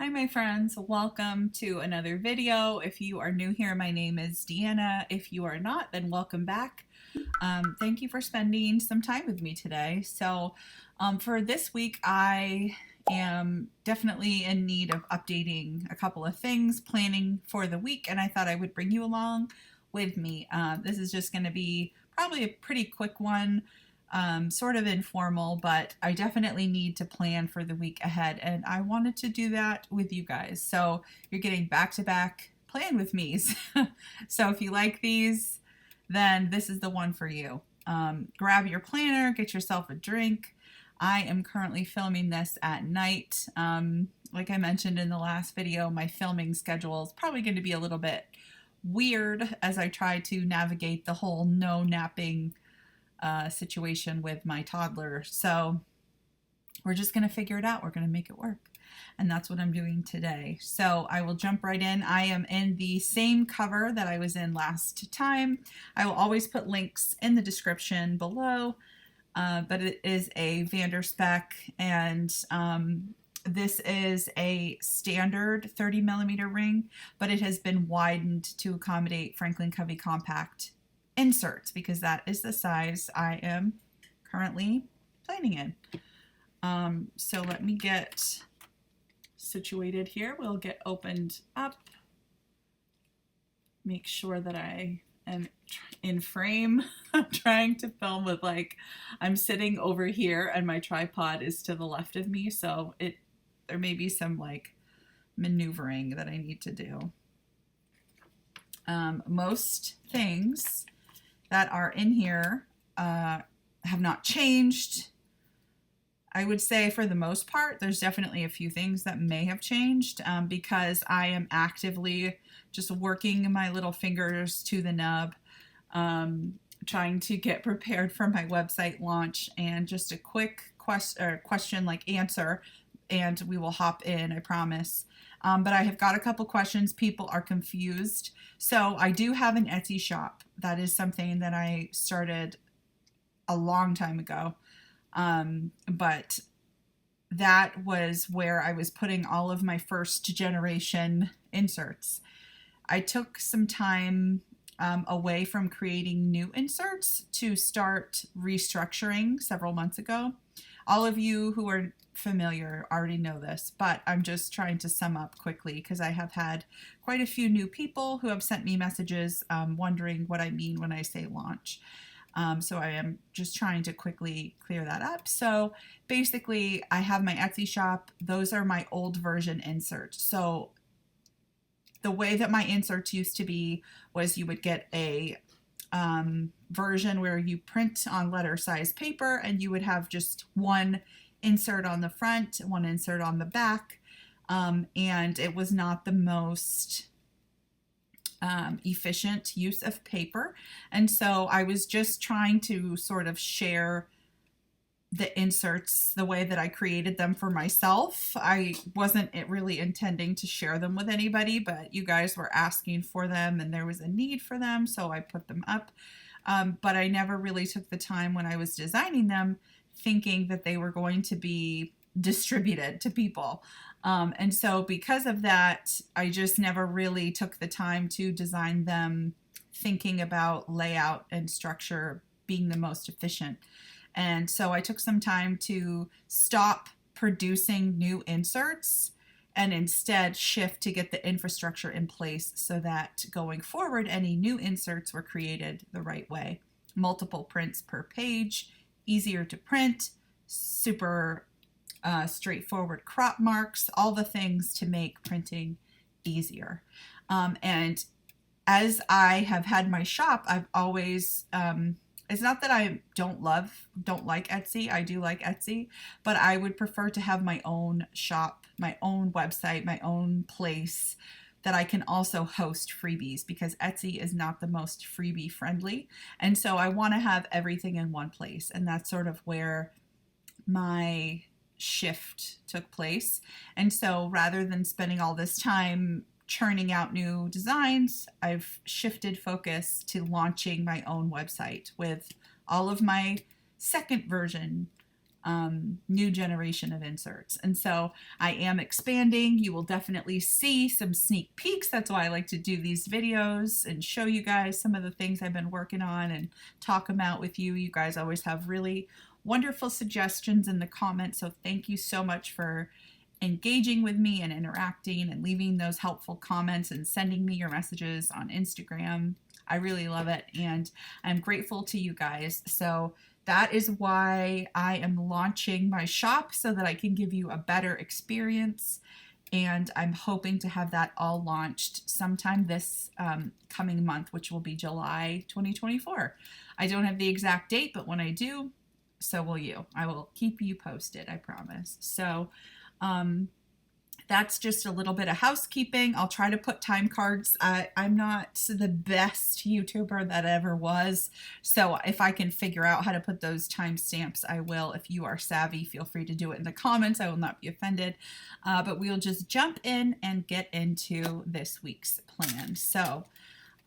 Hi my friends, welcome to another video. If you are new here, my name is Deanna. If you are not, then welcome back. Thank you for spending some time with me today. For this week, I am definitely in need of updating a couple of things, planning for the week, and I thought I would bring you along with me. This is just going to be probably a pretty quick one. Sort of informal, but I definitely need to plan for the week ahead, and I wanted to do that with you guys. So you're getting back-to-back plan with me's. So if you like these, then this is the one for you. Grab your planner, get yourself a drink. I am currently filming this at night. Like I mentioned in the last video, my filming schedule is probably going to be a little bit weird as I try to navigate the whole no napping situation with my toddler. So we're just going to figure it out. We're going to make it work. And that's what I'm doing today. So I will jump right in. I am in the same cover that I was in last time. I will always put links in the description below, but it is a Spek, and this is a standard 30mm ring, but it has been widened to accommodate Franklin Covey compact inserts because that is the size I am currently planning in. So let me get situated here. We'll get opened up. Make sure that I am in frame. I'm trying to film with I'm sitting over here and my tripod is to the left of me, so there may be some maneuvering that I need to do. Most things that are in here have not changed. I would say for the most part, there's definitely a few things that may have changed because I am actively just working my little fingers to the nub, trying to get prepared for my website launch, and just a quick question answer, and we will hop in, I promise. But I have got a couple questions. People are confused. So I do have an Etsy shop. That is something that I started a long time ago. But that was where I was putting all of my first generation inserts. I took some time away from creating new inserts to start restructuring several months ago. All of you who are familiar already know this, but I'm just trying to sum up quickly because I have had quite a few new people who have sent me messages wondering what I mean when I say launch. So I am just trying to quickly clear that up. So basically I have my Etsy shop. Those are my old version inserts. So the way that my inserts used to be was you would get a version where you print on letter size paper, and you would have just one insert on the front, one insert on the back, and it was not the most efficient use of paper. And so I was just trying to sort of share the inserts the way that I created them for myself. I wasn't really intending to share them with anybody, but you guys were asking for them and there was a need for them, so I put them up. But I never really took the time when I was designing them thinking that they were going to be distributed to people. And so because of that, I just never really took the time to design them thinking about layout and structure being the most efficient. And so I took some time to stop producing new inserts and instead shift to get the infrastructure in place so that going forward, any new inserts were created the right way. Multiple prints per page, easier to print, super straightforward crop marks, all the things to make printing easier. And as I have had my shop, I've always, it's not that I don't like Etsy. I do like Etsy, but I would prefer to have my own shop, my own website, my own place that I can also host freebies, because Etsy is not the most freebie friendly. And so I want to have everything in one place. And that's sort of where my shift took place. And so rather than spending all this time churning out new designs, I've shifted focus to launching my own website with all of my second version new generation of inserts. And so I am expanding. You will definitely see some sneak peeks. That's why I like to do these videos and show you guys some of the things I've been working on and talk them out with you. You guys always have really wonderful suggestions in the comments. So thank you so much for engaging with me and interacting and leaving those helpful comments and sending me your messages on Instagram. I really love it, and I'm grateful to you guys. So that is why I am launching my shop, so that I can give you a better experience. And I'm hoping to have that all launched sometime this coming month, which will be July 2024. I don't have the exact date, but when I do, so will you. I will keep you posted, I promise. So that's just a little bit of housekeeping. I'll try to put time cards. I'm not the best YouTuber that ever was, so if I can figure out how to put those timestamps, I will. If you are savvy, feel free to do it in the comments. I will not be offended, but we'll just jump in and get into this week's plan. So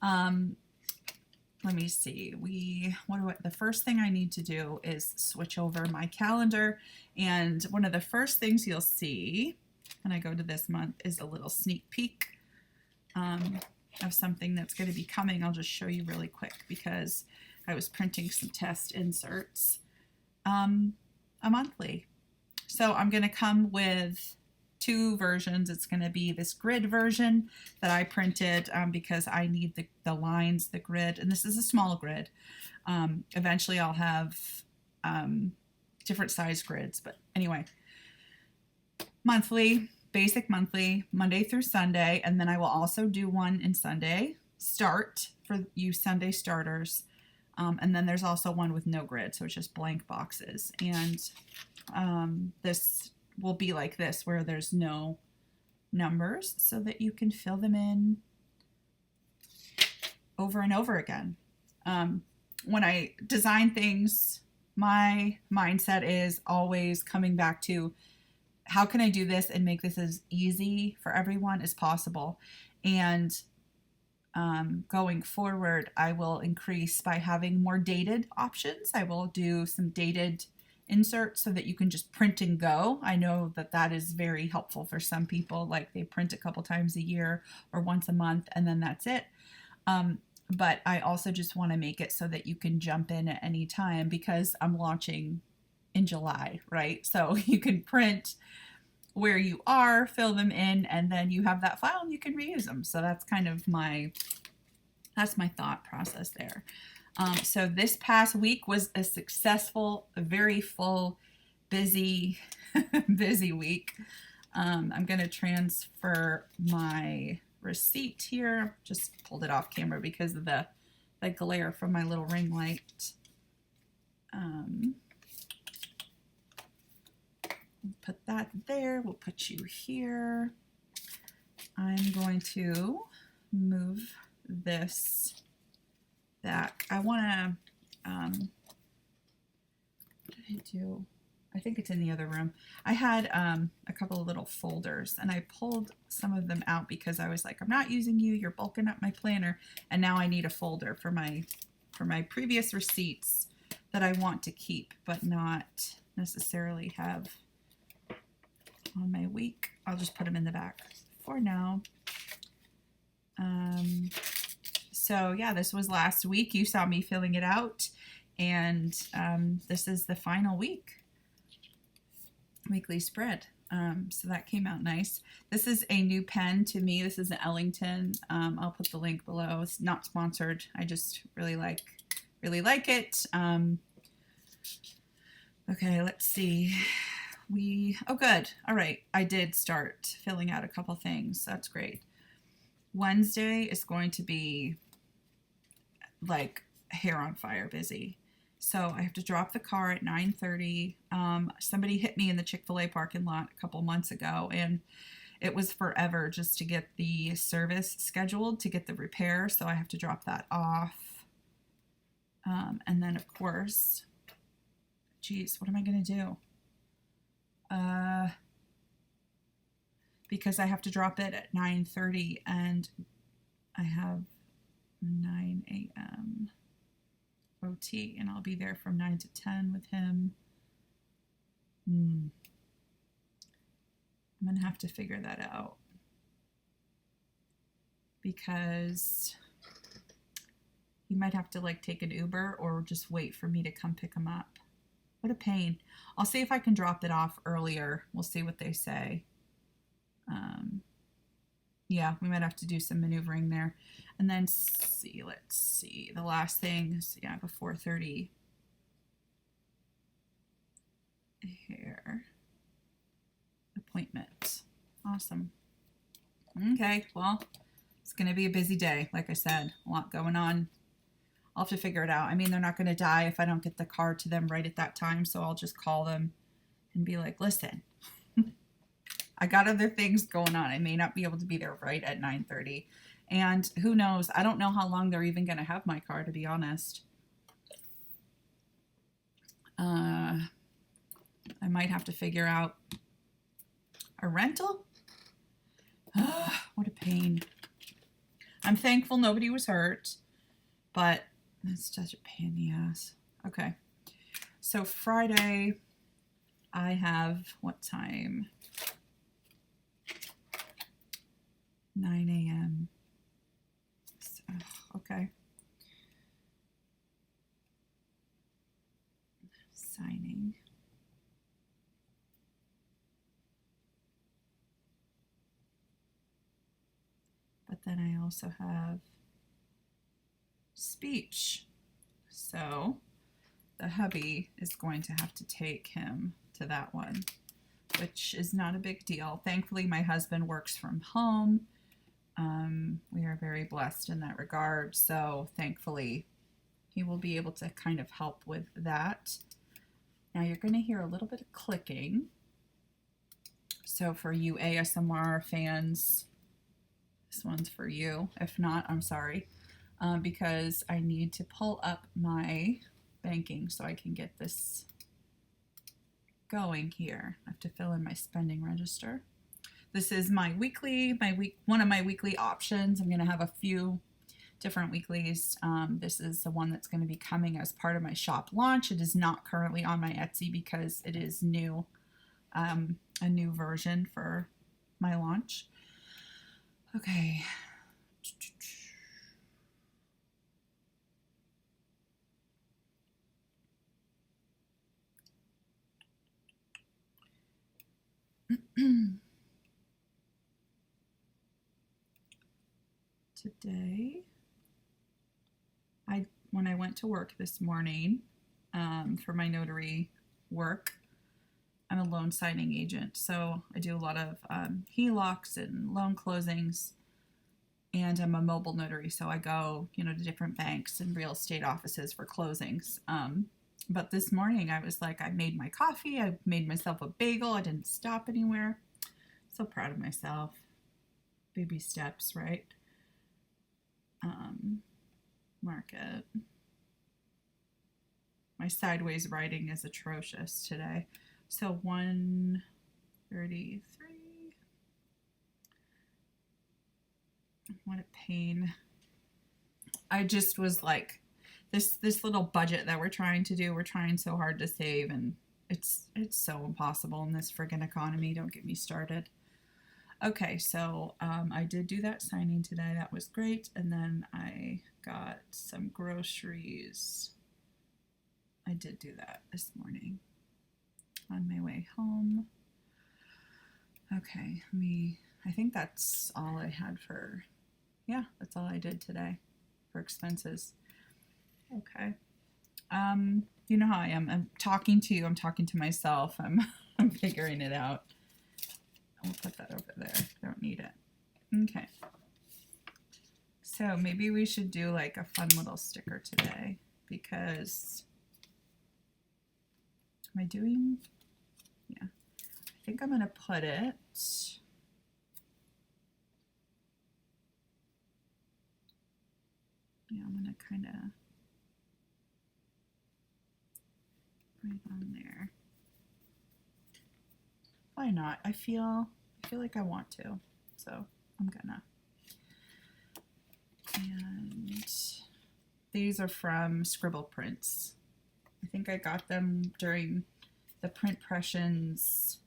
let me see. The first thing I need to do is switch over my calendar, and one of the first things you'll see when I go to this month is a little sneak peek of something that's going to be coming. I'll just show you really quick because I was printing some test inserts a monthly. So I'm going to come with two versions. It's going to be this grid version that I printed because I need the lines, the grid, and this is a small grid. Eventually I'll have different size grids, but anyway, monthly, basic monthly, Monday through Sunday, and then I will also do one in Sunday start for you Sunday starters, and then there's also one with no grid, so it's just blank boxes. And this will be like this, where there's no numbers, so that you can fill them in over and over again. When I design things, my mindset is always coming back to how can I do this and make this as easy for everyone as possible. And going forward, I will increase by having more dated options. I will do some dated inserts so that you can just print and go. I know that that is very helpful for some people, like they print a couple times a year or once a month and then that's it. But I also just want to make it so that you can jump in at any time, because I'm launching in July, right? So you can print where you are, fill them in, and then you have that file and you can reuse them. So that's kind of that's my thought process there. So this past week was a successful, very full, busy, busy week. I'm going to transfer my receipt here. Just pulled it off camera because of the glare from my little ring light. Put that there. We'll put you here. I'm going to move this back. I want to, what did I do? I think it's in the other room. I had a couple of little folders, and I pulled some of them out because I was like, I'm not using you. You're bulking up my planner. And now I need a folder for my previous receipts that I want to keep, but not necessarily have on my week. I'll just put them in the back for now. So yeah, this was last week. You saw me filling it out, and this is the final weekly spread. So that came out nice. This is a new pen to me. This is an Ellington. I'll put the link below. It's not sponsored. I just really like it. Okay, let's see. Oh good. All right. I did start filling out a couple things. That's great. Wednesday is going to be like hair on fire busy. So I have to drop the car at 9:30. Somebody hit me in the Chick-fil-A parking lot a couple months ago, and it was forever just to get the service scheduled to get the repair. So I have to drop that off. And then of course, geez, what am I going to do? Because I have to drop it at 9:30 and I have 9 a.m. OT, and I'll be there from 9 to 10 with him. I'm gonna have to figure that out because he might have to like take an Uber or just wait for me to come pick him up. What a pain. I'll see if I can drop it off earlier. We'll see what they say. Yeah, we might have to do some maneuvering there. And then see, let's see. The last thing is, yeah, I have a 4:30 hair appointment. Awesome. Okay, well, it's going to be a busy day. Like I said, a lot going on. I'll have to figure it out. I mean, they're not going to die if I don't get the car to them right at that time. So I'll just call them and be like, listen, I got other things going on. I may not be able to be there right at 9:30. And who knows? I don't know how long they're even going to have my car, to be honest. I might have to figure out a rental. What a pain. I'm thankful nobody was hurt, but it's such a pain in the ass. Okay. So Friday, I have, what time? 9 a.m. So, okay. Signing. But then I also have speech. So the hubby is going to have to take him to that one, which is not a big deal. Thankfully, my husband works from home. We are very blessed in that regard. So thankfully, he will be able to kind of help with that. Now you're going to hear a little bit of clicking. So for you ASMR fans, this one's for you. If not, I'm sorry, because I need to pull up my banking so I can get this going here. I have to fill in my spending register. This is my weekly, one of my weekly options. I'm going to have a few different weeklies. This is the one that's going to be coming as part of my shop launch. It is not currently on my Etsy because it is new, a new version for my launch. Okay. Today, when I went to work this morning for my notary work, I'm a loan signing agent, so I do a lot of HELOCs and loan closings, and I'm a mobile notary, so I go, to different banks and real estate offices for closings. But this morning I was like, I made my coffee, I made myself a bagel, I didn't stop anywhere. So proud of myself. Baby steps, right? Market. My sideways writing is atrocious today. So 133. What a pain. I just was like, this little budget that we're trying to do, we're trying so hard to save, and it's so impossible in this friggin' economy. Don't get me started. Okay, so I did do that signing today. That was great. And then I got some groceries. I did do that this morning on my way home. Okay, I think that's all I had for, yeah, that's all I did today for expenses. Okay. You know how I am. I'm talking to you. I'm talking to myself. I'm figuring it out. I'll put that over there. Don't need it. Okay. So maybe we should do like a fun little sticker today, because am I doing? Yeah. I think I'm going to put it. Yeah, I'm going to kind of right on there. Why not? I feel like I want to, so I'm gonna. And these are from Scribble Prints. I think I got them during the Print Pressions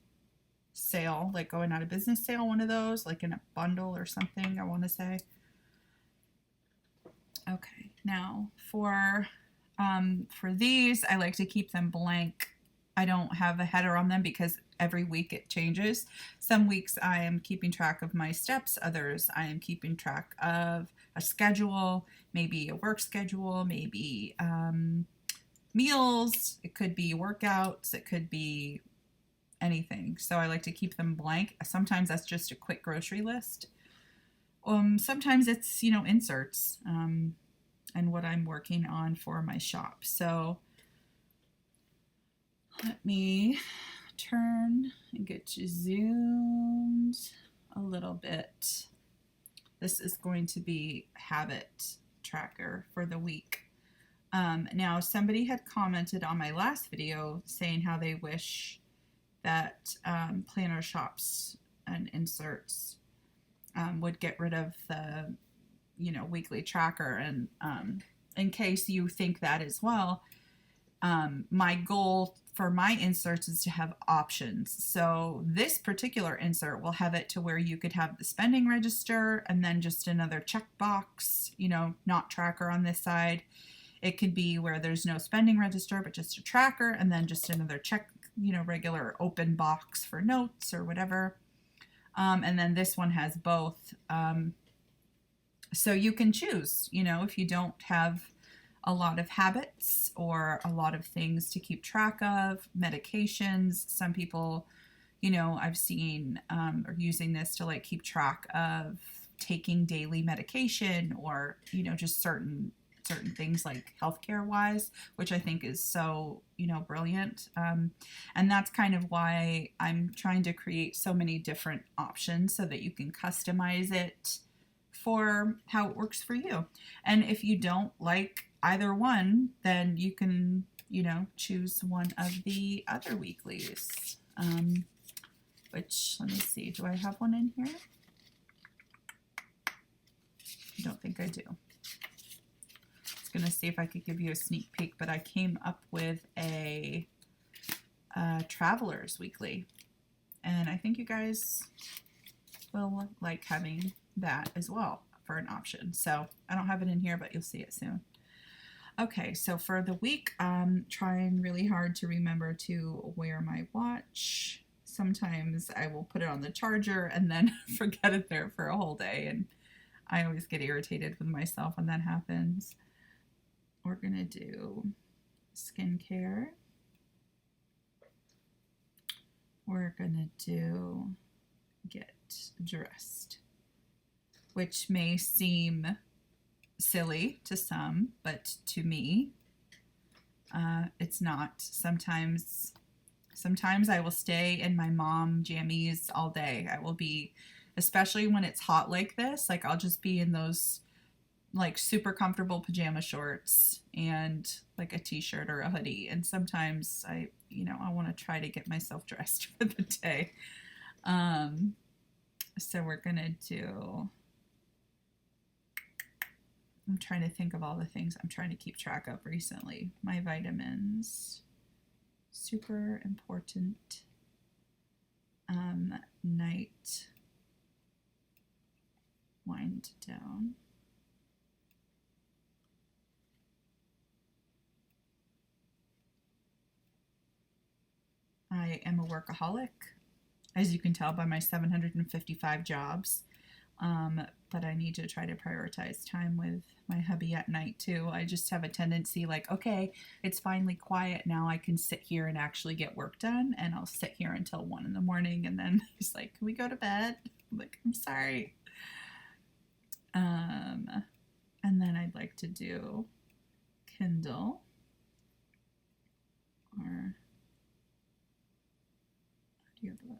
sale, like going out of business sale, one of those, like in a bundle or something, I want to say. Okay, now for these, I like to keep them blank. I don't have a header on them because every week it changes. Some weeks I am keeping track of my steps, others I am keeping track of a schedule, maybe a work schedule, maybe meals, it could be workouts, it could be anything. So I like to keep them blank. Sometimes that's just a quick grocery list. Sometimes it's, you know, inserts and what I'm working on for my shop. So let me turn and get you zoomed a little bit. This is going to be habit tracker for the week. Now somebody had commented on my last video saying how they wish that planner shops and inserts would get rid of the, you know, weekly tracker. And in case you think that as well, my goal for my inserts is to have options. So this particular insert will have it to where you could have the spending register and then just another checkbox, you know, not tracker on this side. It could be where there's no spending register, but just a tracker and then just another check, you know, regular open box for notes or whatever. And then this one has both. So you can choose, you know, if you don't have a lot of habits or a lot of things to keep track of, medications. Some people, you know, I've seen are using this to like keep track of taking daily medication or, you know, just certain things like healthcare wise, which I think is so, you know, brilliant. And that's kind of why I'm trying to create so many different options so that you can customize it for how it works for you. And if you don't like either one, then you can, you know, choose one of the other weeklies. Which, let me see, do I have one in here? I don't think I do. I was gonna see if I could give you a sneak peek, but I came up with a Travelers Weekly, and I think you guys will like having that as well for an option. So I don't have it in here, but you'll see it soon. Okay, so for the week, I'm trying really hard to remember to wear my watch. Sometimes I will put it on the charger and then forget it there for a whole day, and I always get irritated with myself when that happens. We're gonna do skincare. We're gonna do get dressed, which may seem silly to some, but to me, it's not. Sometimes I will stay in my mom jammies all day. I will be, especially when it's hot like this, like I'll just be in those like super comfortable pajama shorts and like a t-shirt or a hoodie. And sometimes I want to try to get myself dressed for the day. So we're gonna do, I'm trying to think of all the things I'm trying to keep track of recently. My vitamins, super important. Night wind down. I am a workaholic, as you can tell by my 755 jobs. But I need to try to prioritize time with my hubby at night too. I just have a tendency like, okay, it's finally quiet now. I can sit here and actually get work done. And I'll sit here until 1 in the morning. And then he's like, can we go to bed? I'm like, I'm sorry. And then I'd like to do Kindle or audiobook.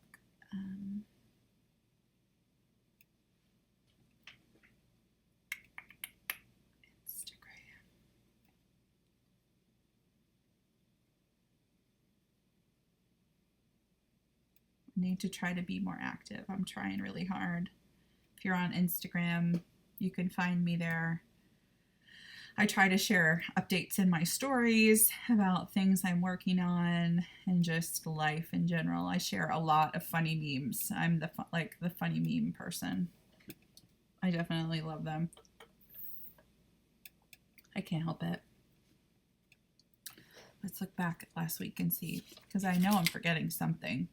Need to try to be more active. I'm trying really hard. If you're on Instagram, you can find me there. I try to share updates in my stories about things I'm working on and just life in general. I share a lot of funny memes. I'm the funny meme person. I definitely love them. I can't help it. Let's look back at last week and see, because I know I'm forgetting something.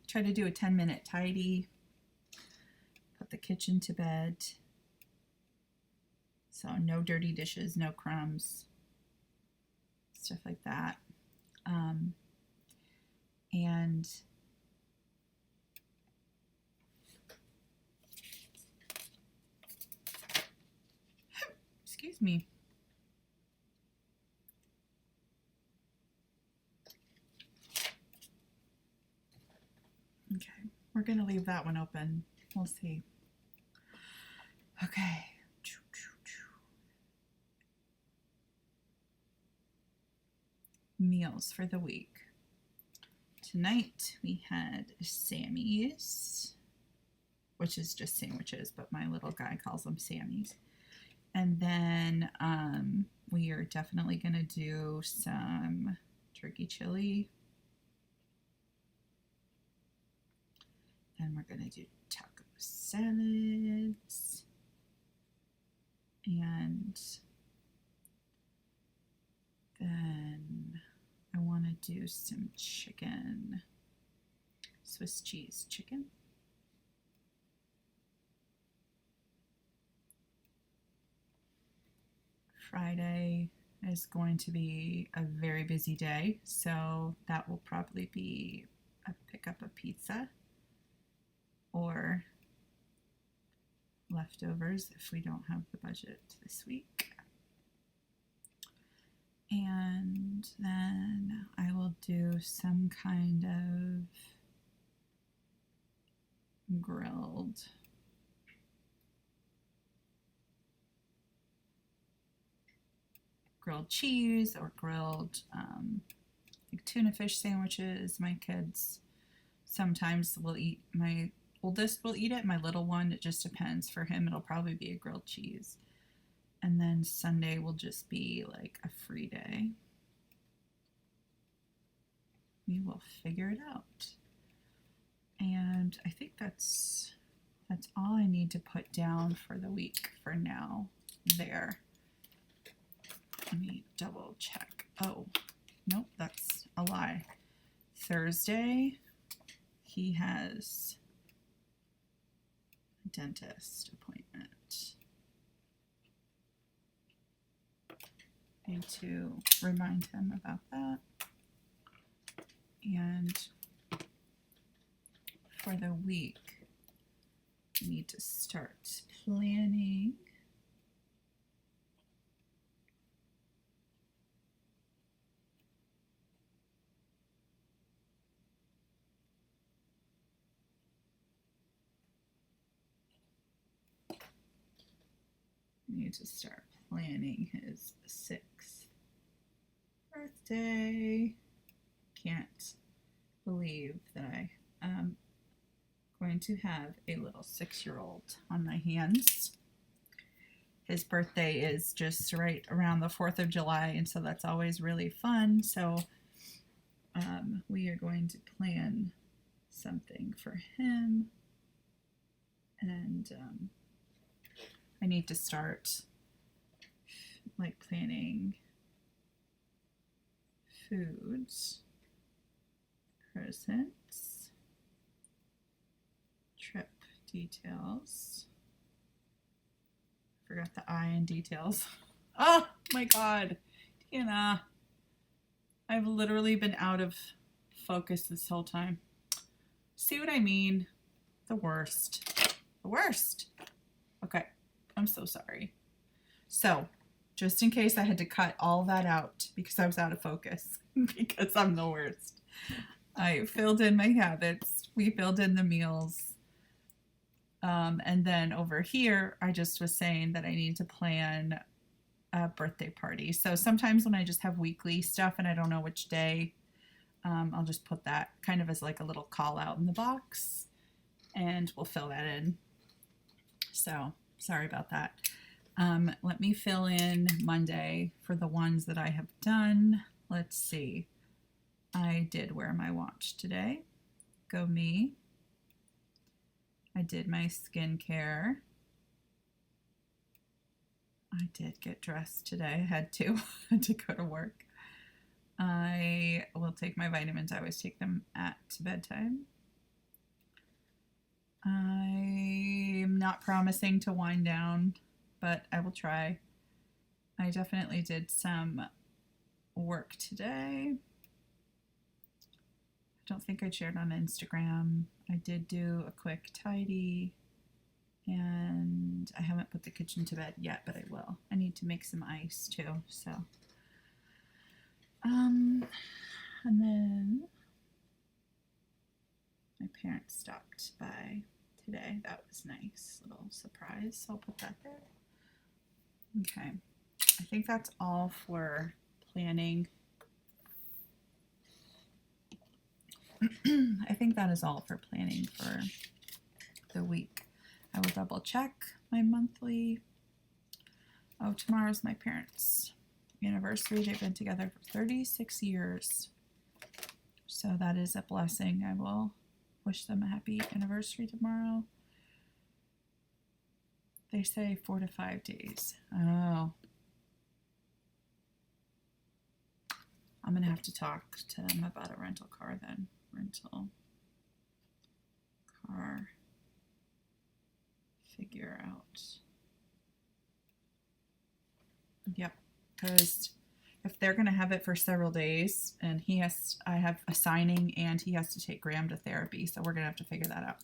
Try to do a 10-minute tidy. Put the kitchen to bed. So no dirty dishes, no crumbs, stuff like that. And excuse me. Okay, we're going to leave that one open. We'll see. Okay. Meals for the week. Tonight we had Sammy's, which is just sandwiches, but my little guy calls them Sammy's. And then we are definitely going to do some turkey chili. Then we're going to do taco salads. And then I want to do some chicken, Swiss cheese chicken. Friday is going to be a very busy day, so that will probably be pick up a pizza or leftovers if we don't have the budget this week. And then I will do some kind of grilled cheese or grilled like tuna fish sandwiches. My kids sometimes will eat, my oldest will eat it, my little one, it just depends. For him it'll probably be a grilled cheese. And then Sunday will just be like a free day. We will figure it out. And I think that's all I need to put down for the week for now. There. Let me double check. Oh, nope, that's a lie. Thursday, he has a dentist appointment. Need to remind him about that. And for the week, we need to start planning. We need to start planning his 6th birthday. Can't believe that I am going to have a little 6-year-old on my hands. His birthday is just right around the 4th of July, and so that's always really fun. So we are going to plan something for him, and I need to start like planning foods, presents, trip details. Forgot the I in details. Oh my God, Tina. I've literally been out of focus this whole time. See what I mean? The worst. The worst. Okay, I'm so sorry. So, just in case I had to cut all that out because I was out of focus, because I'm the worst. I filled in my habits. We filled in the meals. And then over here, I just was saying that I need to plan a birthday party. So sometimes when I just have weekly stuff and I don't know which day, I'll just put that kind of as like a little call out in the box, and we'll fill that in. So sorry about that. Let me fill in Monday for the ones that I have done. Let's see. I did wear my watch today. Go me. I did my skincare. I did get dressed today. I had to. had to go to work. I will take my vitamins. I always take them at bedtime. I'm not promising to wind down, but I will try. I definitely did some work today. I don't think I shared on Instagram. I did do a quick tidy, and I haven't put the kitchen to bed yet, but I will. I need to make some ice too, so. And then my parents stopped by today. That was nice, little surprise. So I'll put that there. Okay, I think that's all for planning. I think that is all for planning for the week. I will double check my monthly. Oh, tomorrow's my parents' anniversary. They've been together for 36 years. So that is a blessing. I will wish them a happy anniversary tomorrow. They say 4 to 5 days. Oh. I'm going to have to talk to them about a rental car then. Rental car. Figure out. Yep. Because if they're going to have it for several days, and I have a signing and he has to take Graham to therapy, so we're going to have to figure that out.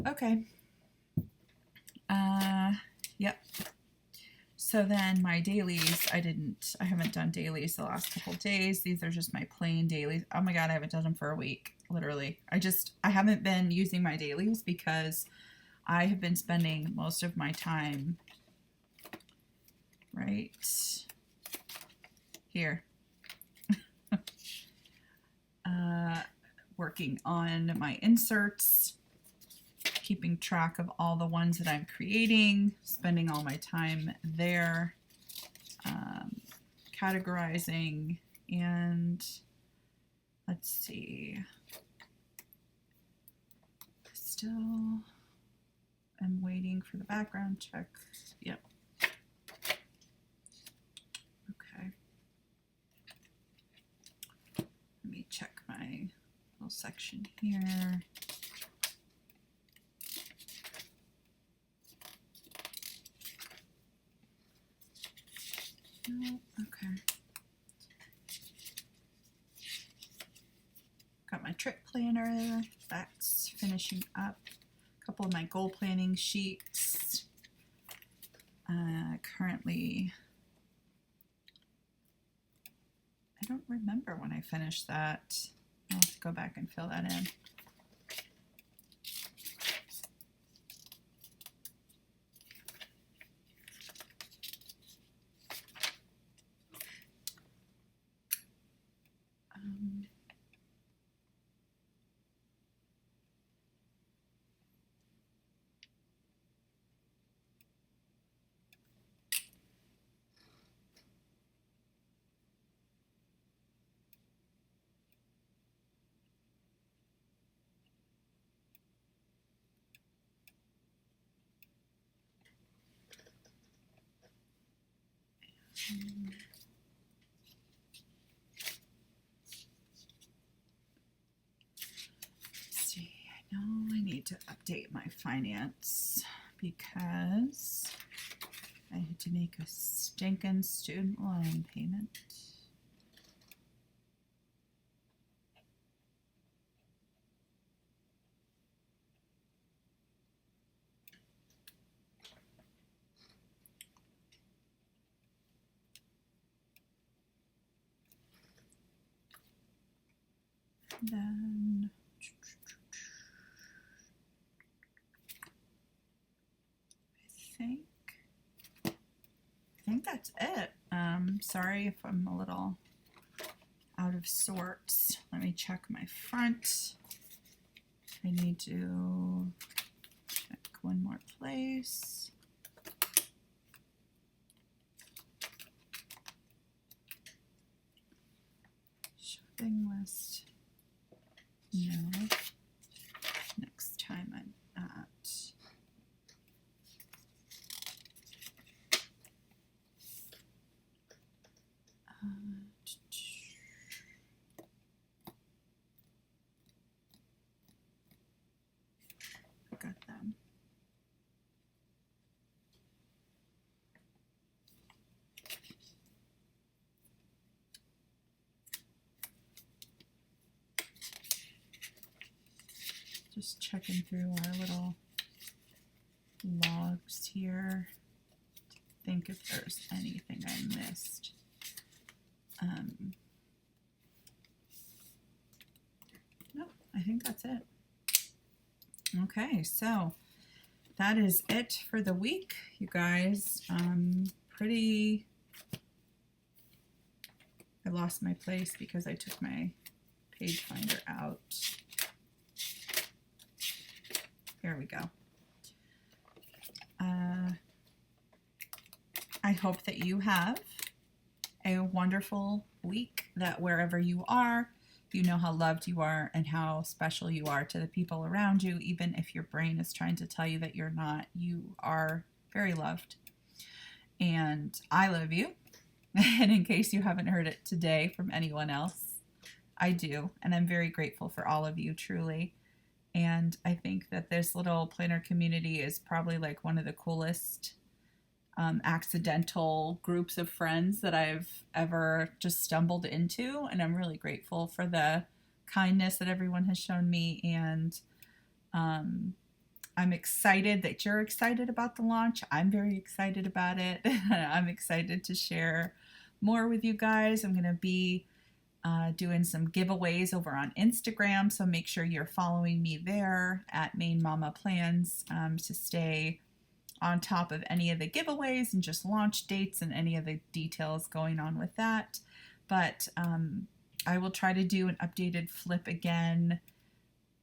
Okay. Yep. So then my dailies, I haven't done dailies the last couple of days. These are just my plain dailies. Oh my God, I haven't done them for a week, literally. I haven't been using my dailies because I have been spending most of my time right here. Working on my inserts, keeping track of all the ones that I'm creating, spending all my time there, categorizing, and let's see, still I'm waiting for the background check. Yep. Okay. Let me check my little section here. No, okay. Got my trip planner. That's finishing up. A couple of my goal planning sheets. Currently, I don't remember when I finished that. I'll have to go back and fill that in. Let's see, I know I need to update my finance because I had to make a stinking student loan payment. Then think that's it. Sorry if I'm a little out of sorts. Let me check my front. I need to check one more place. Shopping list. No. Next time I'm at. I got them. Just checking through our little logs here to think if there's anything I missed. No, I think that's it. Okay, so that is it for the week, you guys. I lost my place because I took my page finder out. Here we go. I hope that you have a wonderful week, that wherever you are, you know how loved you are and how special you are to the people around you. Even if your brain is trying to tell you that you're not, you are very loved. And I love you. And in case you haven't heard it today from anyone else, I do. And I'm very grateful for all of you, truly. And I think that this little planner community is probably like one of the coolest accidental groups of friends that I've ever just stumbled into. And I'm really grateful for the kindness that everyone has shown me. And I'm excited that you're excited about the launch. I'm very excited about it. I'm excited to share more with you guys. I'm going to be doing some giveaways over on Instagram, so make sure you're following me there at Main Mama Plans to stay on top of any of the giveaways and just launch dates and any of the details going on with that. But I will try to do an updated flip again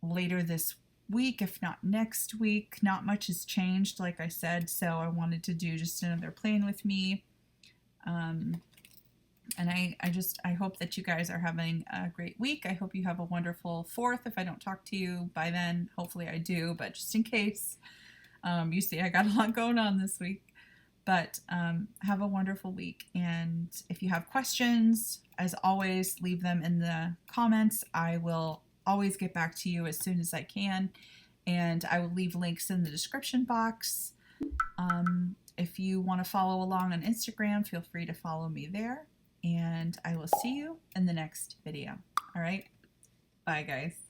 later this week, if not next week. Not much has changed, like I said, so I wanted to do just another plan with me. And I hope that you guys are having a great week. I hope you have a wonderful 4th. If I don't talk to you by then, hopefully I do, but just in case, you see I got a lot going on this week. But have a wonderful week. And if you have questions, as always, leave them in the comments. I will always get back to you as soon as I can. And I will leave links in the description box. If you want to follow along on Instagram, feel free to follow me there. And I will see you in the next video. All right. Bye, guys.